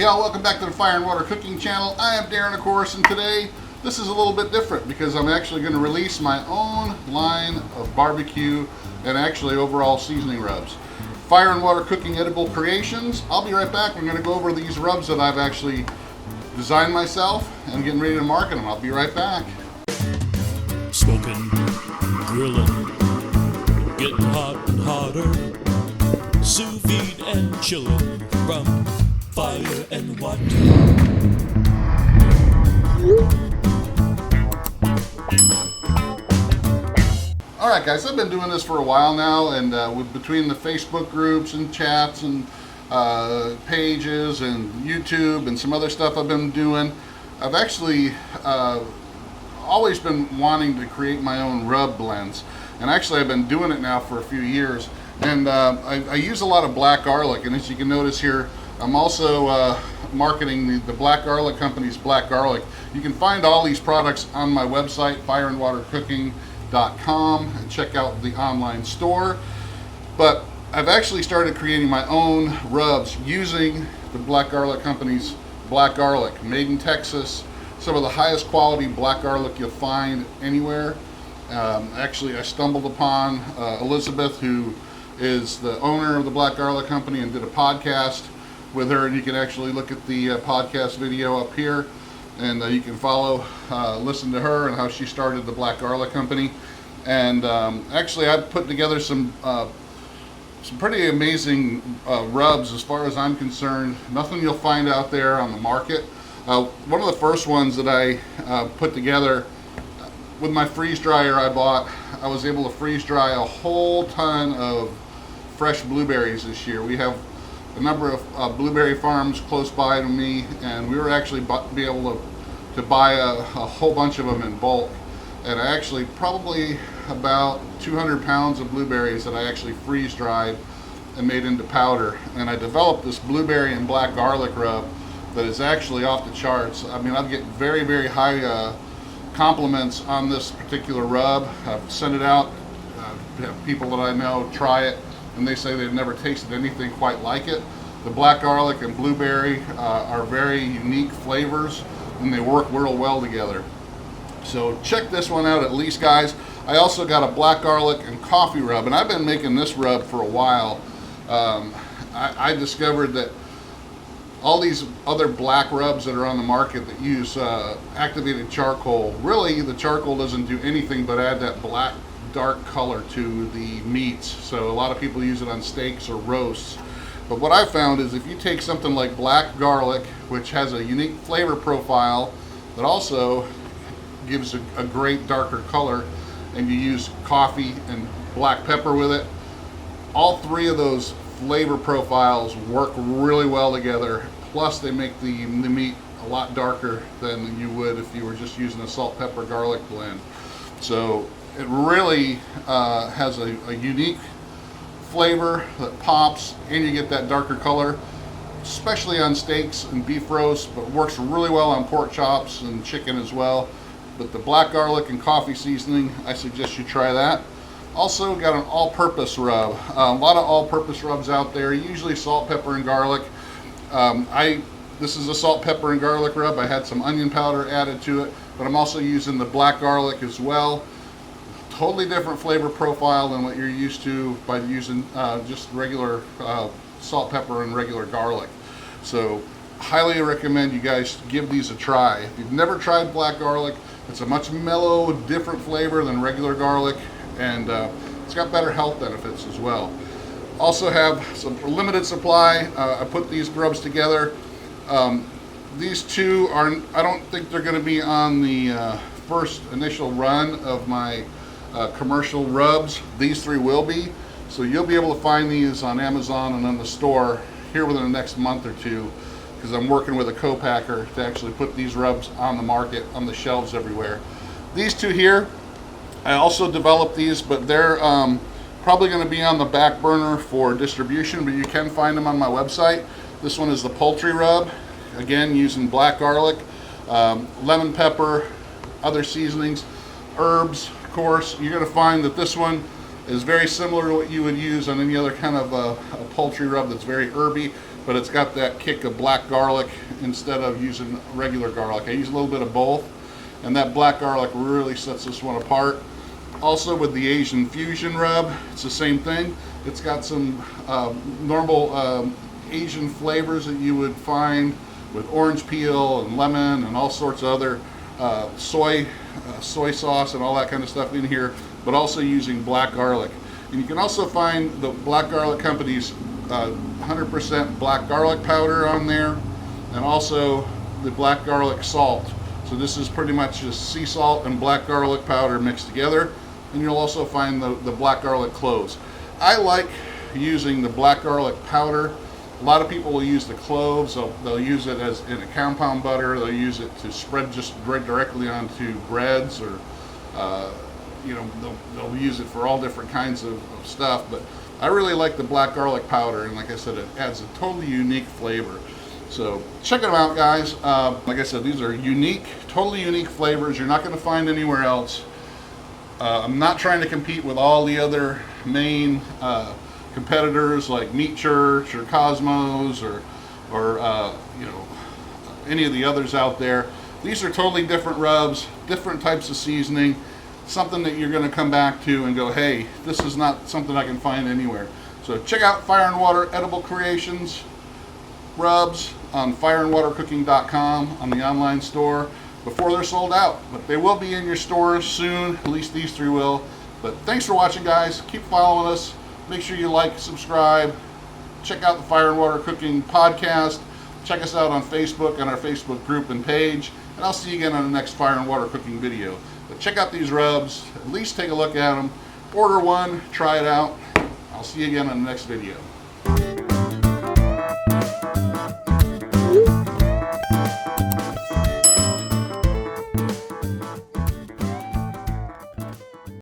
Hey all, welcome back to the Fire and Water Cooking channel. I am Darren, of course, and today this is a little bit different because I'm actually going to release my own line of barbecue and actually overall seasoning rubs. Fire and Water Cooking Edible Creations. I'll be right back. We're going to go over these rubs that I've actually designed myself and getting ready to market them. I'll be right back. Smoking, grilling, getting hot and hotter, sous vide and chilling from fire and water. Alright guys, I've been doing this for a while now, and between the Facebook groups and chats and pages and YouTube and some other stuff I've been doing, I've actually always been wanting to create my own rub blends. And actually I've been doing it now for a few years. And I use a lot of black garlic, and as you can notice here, I'm also marketing the Black Garlic Company's black garlic. You can find all these products on my website, fireandwatercooking.com, and check out the online store. But I've actually started creating my own rubs using the Black Garlic Company's black garlic, made in Texas. Some of the highest quality black garlic you'll find anywhere. Actually, I stumbled upon Elizabeth, who is the owner of the Black Garlic Company, and did a podcast with her, and you can actually look at the podcast video up here, and you can follow, listen to her and how she started the Black Garlic Company. And actually I've put together some pretty amazing rubs as far as I'm concerned. Nothing you'll find out there on the market. One of the first ones that I put together with my freeze dryer I bought, I was able to freeze dry a whole ton of fresh blueberries this year. We have a number of blueberry farms close by to me, and we were actually be able to buy a whole bunch of them in bulk. And I actually probably about 200 pounds of blueberries that I actually freeze dried and made into powder. And I developed this blueberry and black garlic rub that is actually off the charts. I mean, I get very, very high compliments on this particular rub. I've sent it out, have people that I know try it, and they say they've never tasted anything quite like it. The black garlic and blueberry are very unique flavors, and they work real well together. So check this one out at least, guys. I also got a black garlic and coffee rub, and I've been making this rub for a while. I discovered that all these other black rubs that are on the market that use activated charcoal, really the charcoal doesn't do anything but add that black dark color to the meats. So a lot of people use it on steaks or roasts. But what I found is if you take something like black garlic, which has a unique flavor profile that also gives a great darker color, and you use coffee and black pepper with it, all three of those flavor profiles work really well together. Plus they make the meat a lot darker than you would if you were just using a salt, pepper, garlic blend. So it really has a unique flavor that pops, and you get that darker color, especially on steaks and beef roasts, but works really well on pork chops and chicken as well. But the black garlic and coffee seasoning, I suggest you try that. Also got an all-purpose rub. A lot of all-purpose rubs out there, usually salt, pepper, and garlic. This is a salt, pepper, and garlic rub. I had some onion powder added to it, but I'm also using the black garlic as well. Totally different flavor profile than what you're used to by using just regular salt, pepper, and regular garlic. So highly recommend you guys give these a try. If you've never tried black garlic, it's a much mellow, different flavor than regular garlic, and it's got better health benefits as well. Also have some limited supply. I put these rubs together. These two are, I don't think they're going to be on the first initial run of my commercial rubs. These three will be. So you'll be able to find these on Amazon and on the store here within the next month or two, because I'm working with a co-packer to actually put these rubs on the market, on the shelves everywhere. These two here, I also developed these, but they're probably going to be on the back burner for distribution, but you can find them on my website. This one is the Poultry Rub, again using black garlic, lemon pepper, other seasonings, herbs. Of course, you're going to find that this one is very similar to what you would use on any other kind of a poultry rub that's very herby. but it's got that kick of black garlic instead of using regular garlic. I use a little bit of both, and that black garlic really sets this one apart. Also with the Asian Fusion Rub, it's the same thing. It's got some normal Asian flavors that you would find with orange peel and lemon and all sorts of other soy sauce and all that kind of stuff in here, but also using black garlic. And you can also find the Black Garlic Company's 100% black garlic powder on there, and also the black garlic salt. So this is pretty much just sea salt and black garlic powder mixed together. And you'll also find the black garlic cloves. I like using the black garlic powder. A lot of people will use the cloves. They'll use it as in a compound butter. They'll use it to spread just directly onto breads, or you know, they'll use it for all different kinds of stuff. But I really like the black garlic powder, and like I said, it adds a totally unique flavor. So check them out, guys. Like I said, these are unique, totally unique flavors you're not going to find anywhere else. I'm not trying to compete with all the other main competitors like Meat Church or Cosmos or you know, any of the others out there. These are totally different rubs, different types of seasoning, something that you're going to come back to and go, hey, this is not something I can find anywhere. So check out Fire and Water Edible Creations rubs on fireandwatercooking.com on the online store before they're sold out, but they will be in your stores soon. At least these three will. But thanks for watching, guys. Keep following us. Make sure you like, subscribe, check out the Fire and Water Cooking podcast. Check us out on Facebook and our Facebook group and page, and I'll see you again on the next Fire and Water Cooking video. But check out these rubs, at least take a look at them, order one, try it out. I'll see you again on the next video.